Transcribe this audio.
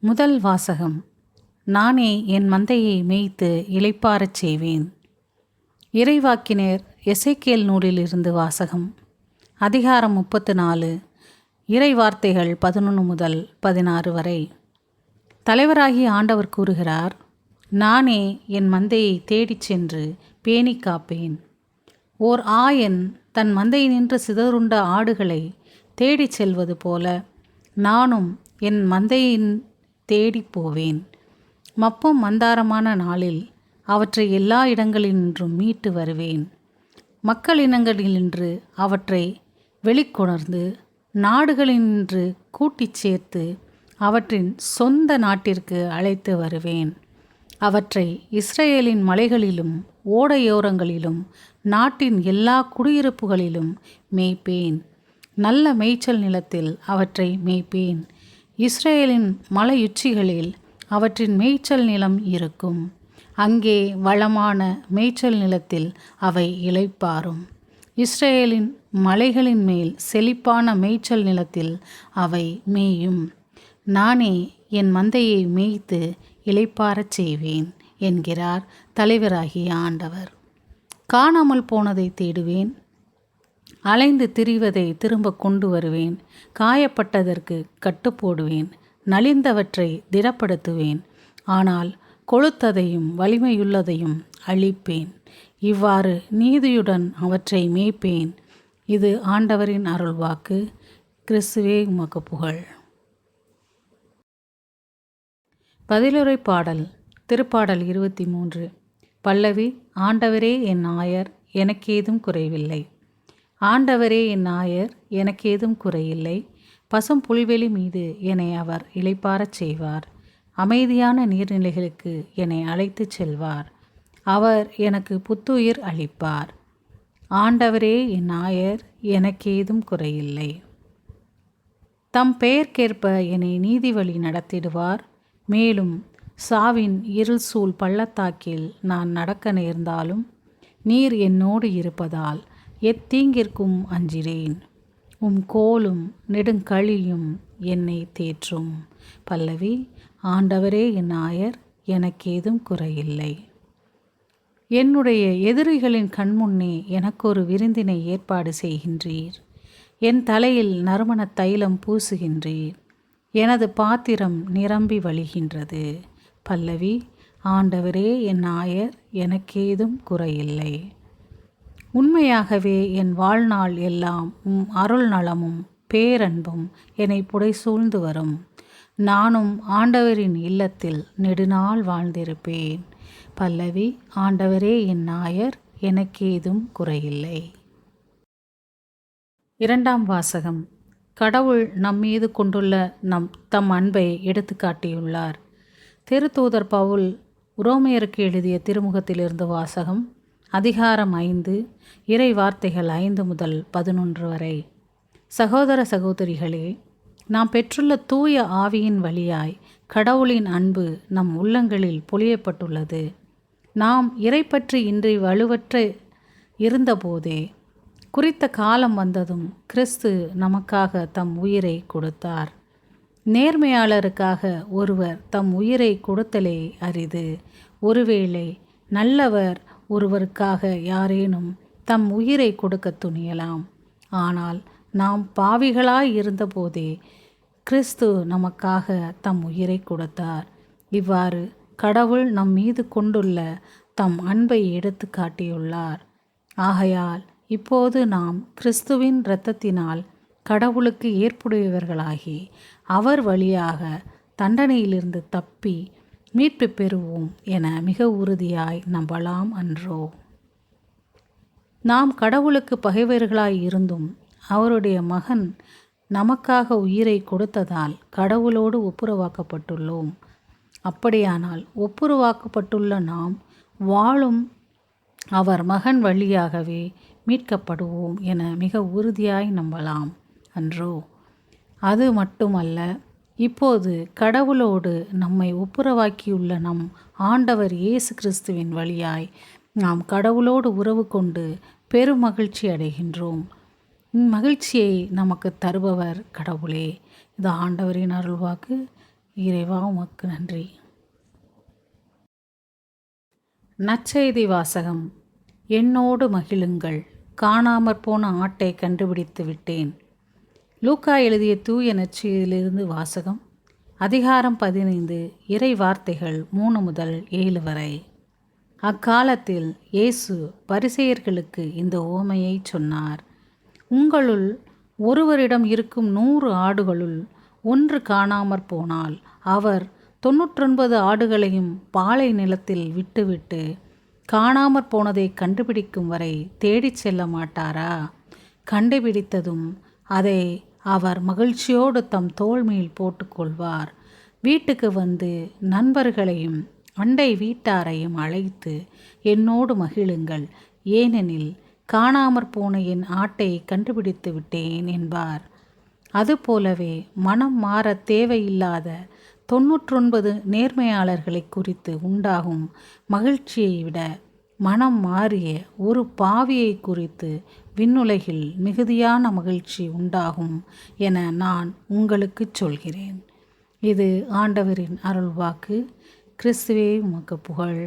முதல் வாசகம். நானே என் மந்தையை மேய்த்து இளைப்பாறச் செய்வேன். இறைவாக்கினர் எசேக்கியேல் நூலிலிருந்து வாசகம். அதிகாரம் 34. இறை வார்த்தைகள் 11 முதல் 16 வரை. தலைவராகிய ஆண்டவர் கூறுகிறார், நானே என் மந்தையை தேடிச் சென்று பேணி காப்பேன். ஓர் ஆயன் தன் மந்தையினின்று சிதறுண்ட ஆடுகளை தேடிச் செல்வது போல நானும் என் மந்தையின் தேடிப் போவேன். மப்பும் மந்தாரமான நாளில் அவற்றை எல்லா இடங்களினின்றும் மீட்டு வருவேன். மக்களினங்களினின்று அவற்றை வெளிக்கொணர்ந்து நாடுகளினின்று கூட்டிச் சேர்த்து அவற்றின் சொந்த நாட்டிற்கு அழைத்து வருவேன். அவற்றை இஸ்ரேலின் மலைகளிலும் ஓடையோரங்களிலும் நாட்டின் எல்லா குடியிருப்புகளிலும் மேய்ப்பேன். நல்ல மேய்ச்சல் நிலத்தில் அவற்றை மேய்ப்பேன். இஸ்ரேலின் மலையுச்சிகளில் அவற்றின் மேய்ச்சல் நிலம் இருக்கும். அங்கே வளமான மேய்ச்சல் நிலத்தில் அவை இளைப்பாறும். இஸ்ரேலின் மலைகளின் மேல் செழிப்பான மேய்ச்சல் நிலத்தில் அவை மேயும். நானே என் மந்தையை மேய்த்து இளைப்பாறச் செய்வேன் என்கிறார் தலைவராகிய ஆண்டவர். காணாமல் போனதை தேடுவேன். அலைந்து திரிவதை திரும்ப கொண்டு வருவேன். காயப்பட்டதற்கு கட்டுப்போடுவேன். நலிந்தவற்றை திடப்படுத்துவேன். ஆனால் கொழுத்ததையும் வலிமையுள்ளதையும் அழிப்பேன். இவ்வாறு நீதியுடன் அவற்றை மேய்ப்பேன். இது ஆண்டவரின் அருள்வாக்கு. கிறிஸ்துவே உமக்கு புகழ். பதிலுரை பாடல். திருப்பாடல் 23. பல்லவி. ஆண்டவரே என் ஆயர், எனக்கேதும் குறைவில்லை. ஆண்டவரே என் ஆயர், எனக்கேதும் குறையில்லை. பசும் புல்வெளி மீது என்னை அவர் இளைப்பாறச் செய்வார். அமைதியான நீர்நிலைகளுக்கு என்னை அழைத்துச் செல்வார். அவர் எனக்கு புத்துயிர் அளிப்பார். ஆண்டவரே என் ஆயர், எனக்கேதும் குறையில்லை. தம் பெயர்க்கேற்ப என்னை நீதி வழி நடத்திடுவார். மேலும் சாவின் இருள் சூழ் பள்ளத்தாக்கில் நான் நடக்க நேர்ந்தாலும் நீர் என்னோடு இருப்பதால் எத்தீங்கிற்கும் அஞ்சிரேன். உம் கோலும் நெடுங்கழியும் என்னை தேற்றும். பல்லவி. ஆண்டவரே என் ஆயர், எனக்கேதும் குறையில்லை. என்னுடைய எதிரிகளின் கண்முன்னே எனக்கொரு விருந்தினை ஏற்பாடு செய்கின்றீர். என் தலையில் நறுமண தைலம் பூசுகின்றீர். எனது பாத்திரம் நிரம்பி வழிகின்றது. பல்லவி. ஆண்டவரே என் ஆயர், எனக்கேதும் குறையில்லை. உண்மையாகவே என் வாழ்நாள் எல்லாம் உம் அருள் நலமும் பேரன்பும் என்னை புடைசூழ்ந்து வரும். நானும் ஆண்டவரின் இல்லத்தில் நெடுநாள் வாழ்ந்திருப்பேன். பல்லவி. ஆண்டவரே என் ஆயர், எனக்கேதும் குறையில்லை. இரண்டாம் வாசகம். கடவுள் நம்மீது கொண்டுள்ள தம் அன்பை எடுத்து காட்டியுள்ளார். திருத்தூதர் பவுல் உரோமையருக்கு எழுதிய திருமுகத்திலிருந்து வாசகம். அதிகாரம் 5. இறை வார்த்தைகள் 5 முதல் 11 வரை. சகோதர சகோதரிகளே, நாம் பெற்றுள்ள தூய ஆவியின் வழியாய் கடவுளின் அன்பு நம் உள்ளங்களில் பொழியப்பட்டுள்ளது. நாம் இறைப்பற்று இன்றி வலுவற்ற இருந்தபோதே குறித்த காலம் வந்ததும் கிறிஸ்து நமக்காக தம் உயிரை கொடுத்தார். நேர்மையாளருக்காக ஒருவர் தம் உயிரை கொடுத்தலே அரிது. ஒருவேளை நல்லவர் ஒருவருக்காக யாரேனும் தம் உயிரை கொடுக்க துணியலாம். ஆனால் நாம் பாவிகளாய் இருந்தபோதே கிறிஸ்து நமக்காக தம் உயிரை கொடுத்தார். இவ்வாறு கடவுள் நம் மீது கொண்டுள்ள தம் அன்பை எடுத்து காட்டியுள்ளார். ஆகையால் இப்போது நாம் கிறிஸ்துவின் இரத்தத்தினால் கடவுளுக்கு ஏற்புடையவர்களாகி அவர் வழியாக தண்டனையிலிருந்து தப்பி மீட்பு பெறுவோம் என மிக உறுதியாய் நம்பலாம் அன்றோ? நாம் கடவுளுக்கு பகைவர்களாய் இருந்தும் அவருடைய மகன் நமக்காக உயிரை கொடுத்ததால் கடவுளோடு ஒப்புரவாக்கப்பட்டுள்ளோம். அப்படியானால் ஒப்புரவாக்கப்பட்டுள்ள நாம் வாழும் அவர் மகன் வழியாகவே மீட்கப்படுவோம் என மிக உறுதியாய் நம்பலாம் அன்றோ? அது மட்டுமல்ல, இப்போது கடவுளோடு நம்மை ஒப்புரவாக்கியுள்ள நம் ஆண்டவர் இயேசு கிறிஸ்துவின் வழியாய் நாம் கடவுளோடு உறவு கொண்டு பெருமகிழ்ச்சி அடைகின்றோம். மகிழ்ச்சியை நமக்கு தருபவர் கடவுளே. இது ஆண்டவரின் அருள்வாக்கு. இறைவா உமக்கு நன்றி. நற்செய்தி வாசகம். என்னோடு மகிழுங்கள், காணாமற் போன ஆட்டை கண்டுபிடித்து விட்டேன். லூக்கா எழுதிய தூய நற்செய்தியிலிருந்து வாசகம். அதிகாரம் 15, இறை வார்த்தைகள் 3 முதல் 7 வரை. அக்காலத்தில் இயேசு பரிசேயர்களுக்கு இந்த உவமையை சொன்னார். உங்களுள் ஒருவரிடம் இருக்கும் 100 ஆடுகளுள் ஒன்று காணாமற் போனால் அவர் 99 ஆடுகளையும் பாலை நிலத்தில் விட்டுவிட்டு காணாமற் போனதை கண்டுபிடிக்கும் வரை தேடிச் செல்ல மாட்டாரா? கண்டுபிடித்ததும் அதை அவர் மகிழ்ச்சியோடு தம் தோள் மேல் போட்டுக்கொள்வார். வீட்டுக்கு வந்து நண்பர்களையும் அண்டை வீட்டாரையும் அழைத்து என்னோடு மகிழுங்கள், ஏனெனில் காணாமற் போன என் ஆட்டை கண்டுபிடித்து விட்டேன் என்பார். அதுபோலவே மனம் மாற தேவையில்லாத 99 நேர்மையாளர்களை குறித்து உண்டாகும் மகிழ்ச்சியை விட மனம் மாறிய ஒரு பாவியை குறித்து விண்ணுலகில் மிகுதியான மகிழ்ச்சி உண்டாகும் என நான் உங்களுக்கு சொல்கிறேன். இது ஆண்டவரின் அருள்வாக்கு. கிறிஸ்துவே உமக்கு புகழ்.